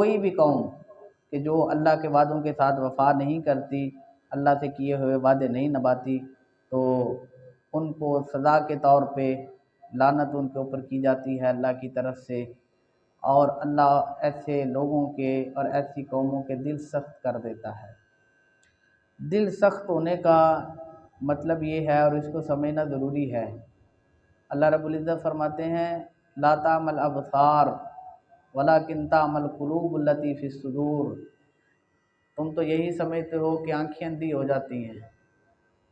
کوئی بھی قوم کہ جو اللہ کے وعدوں کے ساتھ وفا نہیں کرتی، اللہ سے کیے ہوئے وعدے نہیں نبھاتی، تو ان کو سزا کے طور پہ لعنت ان کے اوپر کی جاتی ہے اللہ کی طرف سے، اور اللہ ایسے لوگوں کے اور ایسی قوموں کے دل سخت کر دیتا ہے۔ دل سخت ہونے کا مطلب یہ ہے، اور اس کو سمجھنا ضروری ہے۔ اللہ رب العزت فرماتے ہیں لا تعمل ابصار ولکن تعمل قلوب التی فی الصدور۔ تم تو یہی سمجھتے ہو کہ آنکھیں اندھی ہو جاتی ہیں،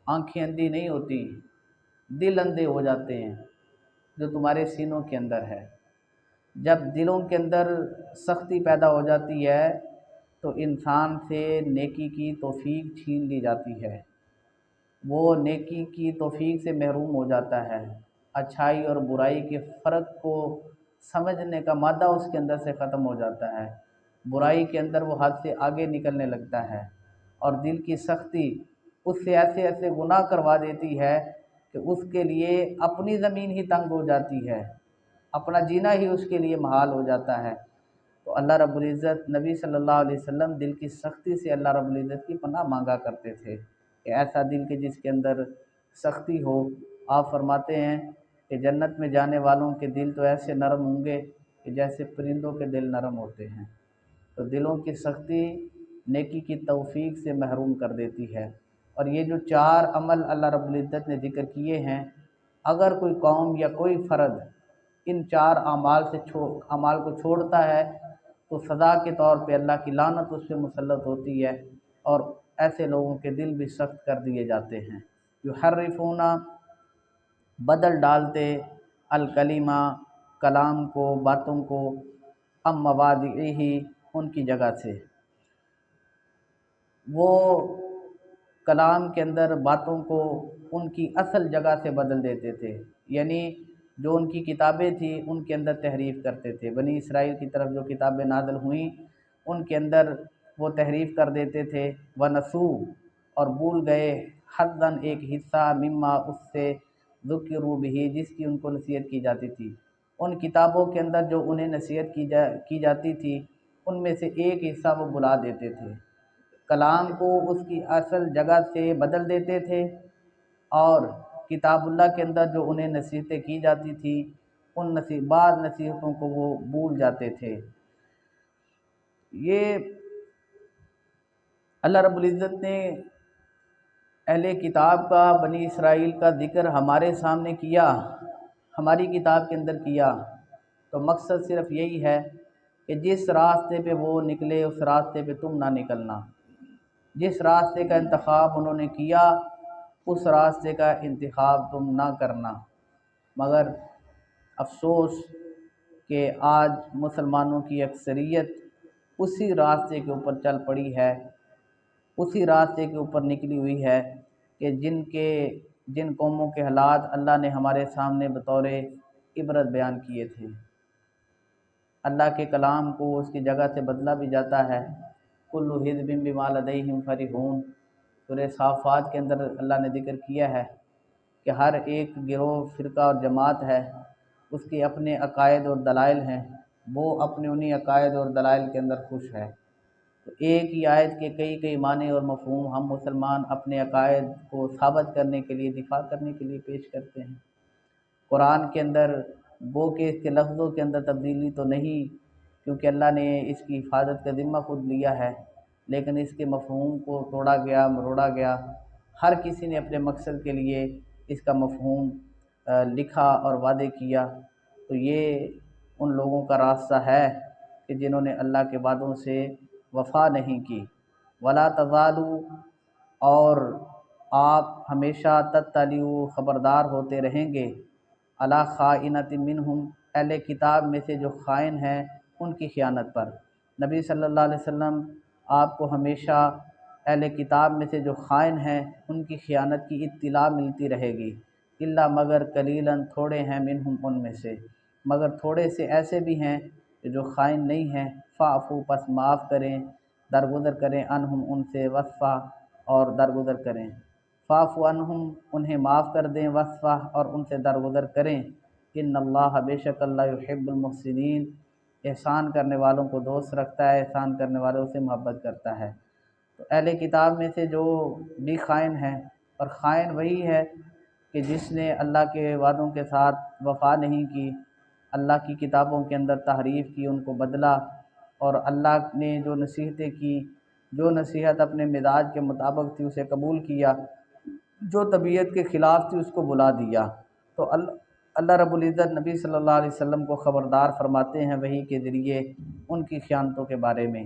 آنکھیں اندھی نہیں ہوتی، دل اندھے ہو جاتے ہیں جو تمہارے سینوں کے اندر ہے۔ جب دلوں کے اندر سختی پیدا ہو جاتی ہے تو انسان سے نیکی کی توفیق چھین لی جاتی ہے، وہ نیکی کی توفیق سے محروم ہو جاتا ہے، اچھائی اور برائی کے فرق کو سمجھنے کا مادہ اس کے اندر سے ختم ہو جاتا ہے، برائی کے اندر وہ حد سے آگے نکلنے لگتا ہے، اور دل کی سختی اس سے ایسے ایسے گناہ کروا دیتی ہے کہ اس کے لیے اپنی زمین ہی تنگ ہو جاتی ہے، اپنا جینا ہی اس کے لیے محال ہو جاتا ہے۔ تو اللہ رب العزت نبی صلی اللہ علیہ وسلم دل کی سختی سے اللہ رب العزت کی پناہ مانگا کرتے تھے کہ ایسا دل کہ جس کے اندر سختی ہو۔ آپ فرماتے ہیں کہ جنت میں جانے والوں کے دل تو ایسے نرم ہوں گے کہ جیسے پرندوں کے دل نرم ہوتے ہیں۔ تو دلوں کی سختی نیکی کی توفیق سے محروم کر دیتی ہے۔ اور یہ جو 4 عمل اللہ رب العزت نے ذکر کیے ہیں، اگر کوئی قوم یا کوئی فرد ان 4 اعمال کو چھوڑتا ہے تو سزا کے طور پہ اللہ کی لعنت اس پہ مسلط ہوتی ہے، اور ایسے لوگوں کے دل بھی سخت کر دیے جاتے ہیں۔ یحرفون بدل ڈالتے الکلمہ کلام کو، باتوں کو، ام مواضعہ ان کی جگہ سے، وہ کلام کے اندر باتوں کو ان کی اصل جگہ سے بدل دیتے تھے، یعنی جو ان کی کتابیں تھیں ان کے اندر تحریف کرتے تھے۔ بنی اسرائیل کی طرف جو کتابیں نازل ہوئیں ان کے اندر وہ تحریف کر دیتے تھے، وَنَسُوا اور بھول گئے، حظًا ایک حصہ، مما اس سے، ذکروا بہ جس کی ان کو نصیحت کی جاتی تھی۔ ان کتابوں کے اندر جو انہیں نصیحت کی جاتی تھی ان میں سے ایک حصہ وہ بھلا دیتے تھے، کلام کو اس کی اصل جگہ سے بدل دیتے تھے، اور کتاب اللہ کے اندر جو انہیں نصیحتیں کی جاتی تھیں ان بعض نصیحتوں کو وہ بھول جاتے تھے۔ یہ اللہ رب العزت نے اہل کتاب کا، بنی اسرائیل کا ذکر ہمارے سامنے کیا، ہماری کتاب کے اندر کیا، تو مقصد صرف یہی ہے کہ جس راستے پہ وہ نکلے اس راستے پہ تم نہ نکلنا، جس راستے کا انتخاب انہوں نے کیا اس راستے کا انتخاب تم نہ کرنا۔ مگر افسوس کہ آج مسلمانوں کی اکثریت اسی راستے کے اوپر چل پڑی ہے، اسی راستے کے اوپر نکلی ہوئی ہے کہ جن قوموں کے حالات اللہ نے ہمارے سامنے بطور عبرت بیان کیے تھے۔ اللہ کے کلام کو اس کی جگہ سے بدلا بھی جاتا ہے۔ کل حزب بما لدیہم فرحون، سورہ صافات کے اندر اللہ نے ذکر کیا ہے کہ ہر ایک گروہ، فرقہ اور جماعت ہے، اس کے اپنے عقائد اور دلائل ہیں، وہ اپنے انہی عقائد اور دلائل کے اندر خوش ہے۔ تو ایک ہی آیت کے کئی معنی اور مفہوم ہم مسلمان اپنے عقائد کو ثابت کرنے کے لیے، دفاع کرنے کے لیے پیش کرتے ہیں۔ قرآن کے اندر گو کہ اس کے لفظوں کے اندر تبدیلی تو نہیں، کیونکہ اللہ نے اس کی حفاظت کا ذمہ خود لیا ہے، لیکن اس کے مفہوم کو توڑا گیا، مروڑا گیا، ہر کسی نے اپنے مقصد کے لیے اس کا مفہوم لکھا اور وعدے کیا۔ تو یہ ان لوگوں کا راستہ ہے کہ جنہوں نے اللہ کے وعدوں سے وفا نہیں کی۔ ولا تزالوا، اور آپ ہمیشہ تطلعوا خبردار ہوتے رہیں گے، علی خائنۃ منہم اہل کتاب میں سے جو خائن ہیں ان کی خیانت پر۔ نبی صلی اللہ علیہ وسلم آپ کو ہمیشہ اہل کتاب میں سے جو خائن ہیں ان کی خیانت کی اطلاع ملتی رہے گی، الا مگر قلیلاً تھوڑے ہیں، منہم ان میں سے، مگر تھوڑے سے ایسے بھی ہیں کہ جو خائن نہیں ہیں، فاعفوا پس معاف کریں، درگزر کریں، عنہم ان سے، وصفح اور درگزر کریں، فاعفوا عنہم انہیں معاف کر دیں، وصفح اور ان سے درگزر کریں، ان اللہ بے شک اللہ یحب المحسنین احسان کرنے والوں کو دوست رکھتا ہے، احسان کرنے والوں سے محبت کرتا ہے۔ تو اہل کتاب میں سے جو بھی خائن ہے، اور خائن وہی ہے کہ جس نے اللہ کے وعدوں کے ساتھ وفا نہیں کی، اللہ کی کتابوں کے اندر تحریف کی، ان کو بدلا، اور اللہ نے جو نصیحتیں کی، جو نصیحت اپنے مزاج کے مطابق تھی اسے قبول کیا، جو طبیعت کے خلاف تھی اس کو بلا دیا۔ تو اللہ رب العزت نبی صلی اللہ علیہ وسلم کو خبردار فرماتے ہیں وحی کے ذریعے ان کی خیانتوں کے بارے میں۔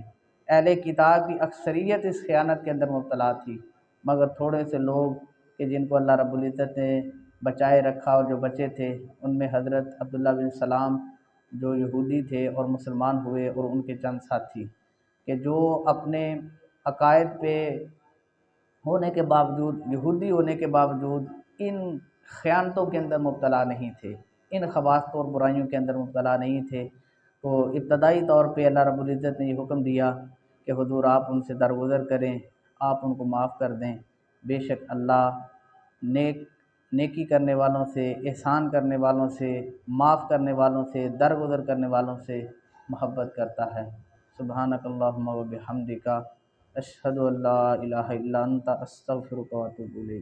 اہل کتاب کی اکثریت اس خیانت کے اندر مبتلا تھی، مگر تھوڑے سے لوگ کہ جن کو اللہ رب العزت نے بچائے رکھا اور جو بچے تھے، ان میں حضرت عبداللہ بن سلام جو یہودی تھے اور مسلمان ہوئے، اور ان کے چند ساتھی کہ جو اپنے عقائد پہ ہونے کے باوجود، یہودی ہونے کے باوجود ان خیانتوں کے اندر مبتلا نہیں تھے، ان خباثت اور برائیوں کے اندر مبتلا نہیں تھے۔ تو ابتدائی طور پہ اللہ رب العزت نے یہ حکم دیا کہ حضور آپ ان سے درگزر کریں، آپ ان کو معاف کر دیں، بے شک اللہ نیکی کرنے والوں سے، احسان کرنے والوں سے، معاف کرنے والوں سے، درگزر کرنے والوں سے محبت کرتا ہے۔ سبحانک اللہم و بحمدک، اشہد ان لا الہ الا انت، استغفرک و اتوب الیک۔